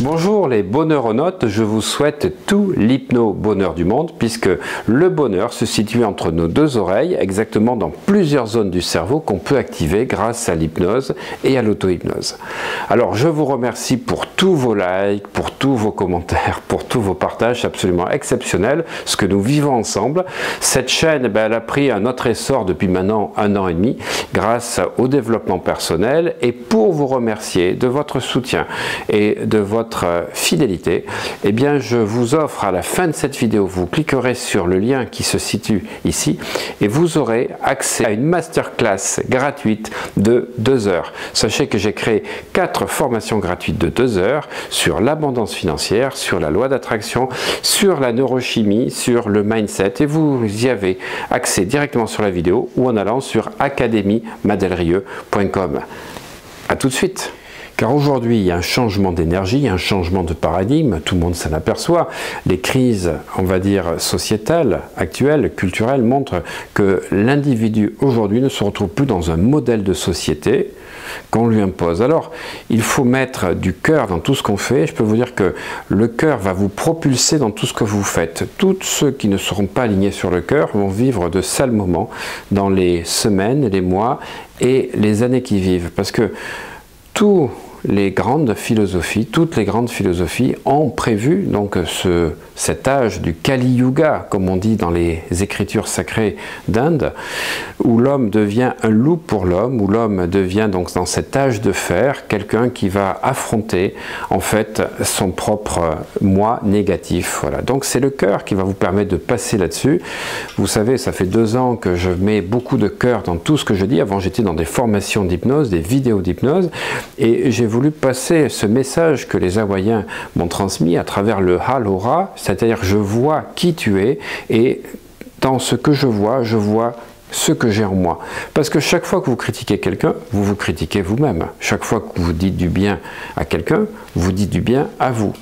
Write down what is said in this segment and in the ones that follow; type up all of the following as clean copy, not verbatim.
Bonjour les bonheuronautes, je vous souhaite tout l'hypno-bonheur du monde puisque le bonheur se situe entre nos deux oreilles, exactement dans plusieurs zones du cerveau qu'on peut activer grâce à l'hypnose et à l'auto-hypnose. Alors je vous remercie pour tous vos likes, pour tous vos commentaires, pour tous vos partages, c'est absolument exceptionnel ce que nous vivons ensemble. Cette chaîne, elle a pris un autre essor depuis maintenant 1 an et demi grâce au développement personnel, et pour vous remercier de votre soutien et de votre fidélité, eh bien je vous offre à la fin de cette vidéo, vous cliquerez sur le lien qui se situe ici et vous aurez accès à une masterclass gratuite de 2 heures. Sachez que j'ai créé 4 formations gratuites de 2 heures sur l'abondance financière, sur la loi d'attraction, sur la neurochimie, sur le mindset, et vous y avez accès directement sur la vidéo ou en allant sur academymadelrieux.com. A tout de suite. Car aujourd'hui, il y a un changement d'énergie, un changement de paradigme, tout le monde s'en aperçoit. Les crises, on va dire, sociétales, actuelles, culturelles, montrent que l'individu aujourd'hui ne se retrouve plus dans un modèle de société qu'on lui impose. Alors, il faut mettre du cœur dans tout ce qu'on fait. Je peux vous dire que le cœur va vous propulser dans tout ce que vous faites. Tous ceux qui ne seront pas alignés sur le cœur vont vivre de sales moments dans les semaines, les mois et les années qui vivent. Parce que toutes les grandes philosophies ont prévu donc cet âge du Kali Yuga, comme on dit dans les écritures sacrées d'Inde, où l'homme devient un loup pour l'homme, où l'homme devient donc dans cet âge de fer quelqu'un qui va affronter en fait son propre moi négatif. Voilà. Donc c'est le cœur qui va vous permettre de passer là-dessus. Vous savez, ça fait 2 ans que je mets beaucoup de cœur dans tout ce que je dis. Avant, j'étais dans des formations d'hypnose, des vidéos d'hypnose, et j'ai voulu passer ce message que les Hawaïens m'ont transmis à travers le Halora, c'est-à-dire je vois qui tu es, et dans ce que je vois ce que j'ai en moi. Parce que chaque fois que vous critiquez quelqu'un, vous vous critiquez vous-même. Chaque fois que vous dites du bien à quelqu'un, vous dites du bien à vous.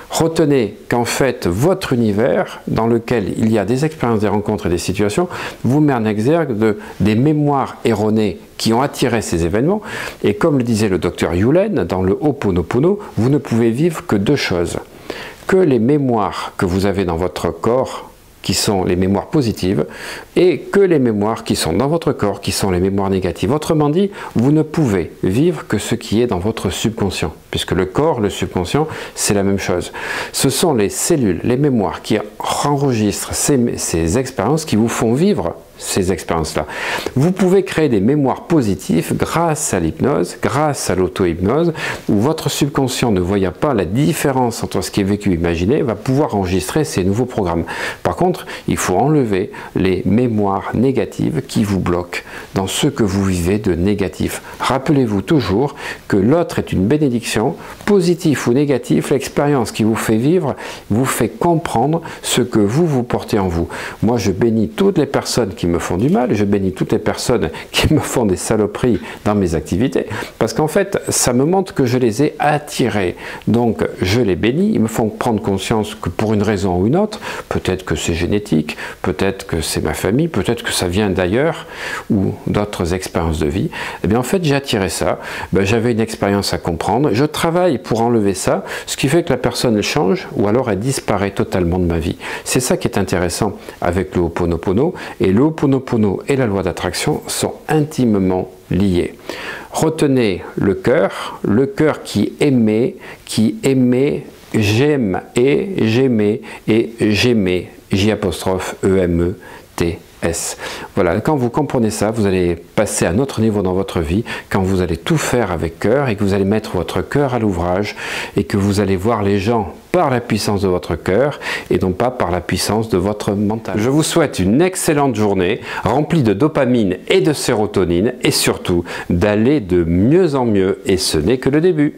Retenez qu'en fait, votre univers, dans lequel il y a des expériences, des rencontres et des situations, vous met en exergue des mémoires erronées qui ont attiré ces événements. Et comme le disait le docteur Yulen, dans le Ho'oponopono, vous ne pouvez vivre que 2 choses. Que les mémoires que vous avez dans votre corps, qui sont les mémoires positives, et que les mémoires qui sont dans votre corps, qui sont les mémoires négatives. Autrement dit, vous ne pouvez vivre que ce qui est dans votre subconscient, puisque le corps, le subconscient, c'est la même chose. Ce sont les cellules, les mémoires qui enregistrent ces expériences qui vous font vivre ces expériences-là. Vous pouvez créer des mémoires positives grâce à l'hypnose, grâce à l'auto-hypnose, où votre subconscient, ne voyant pas la différence entre ce qui est vécu et imaginé, va pouvoir enregistrer ces nouveaux programmes. Par contre, il faut enlever les mémoires négatives qui vous bloquent dans ce que vous vivez de négatif. Rappelez-vous toujours que l'autre est une bénédiction, positif ou négatif, l'expérience qui vous fait vivre vous fait comprendre ce que vous portez en vous. Moi, je bénis toutes les personnes qui me font du mal, je bénis toutes les personnes qui me font des saloperies dans mes activités, parce qu'en fait, ça me montre que je les ai attirés. Donc, je les bénis, ils me font prendre conscience que pour une raison ou une autre, peut-être que c'est génétique, peut-être que c'est ma famille, peut-être que ça vient d'ailleurs, ou d'autres expériences de vie, et bien en fait, j'ai attiré ça, j'avais une expérience à comprendre, je travaille pour enlever ça, ce qui fait que la personne change, ou alors elle disparaît totalement de ma vie. C'est ça qui est intéressant avec le Ho'oponopono, et le Ho'oponopono et la loi d'attraction sont intimement liés. Retenez le cœur qui aimait, j'aime et j'aimais, J''EME''T''S. Voilà, quand vous comprenez ça, vous allez passer à un autre niveau dans votre vie, quand vous allez tout faire avec cœur et que vous allez mettre votre cœur à l'ouvrage et que vous allez voir les gens par la puissance de votre cœur et non pas par la puissance de votre mental. Je vous souhaite une excellente journée remplie de dopamine et de sérotonine et surtout d'aller de mieux en mieux, et ce n'est que le début.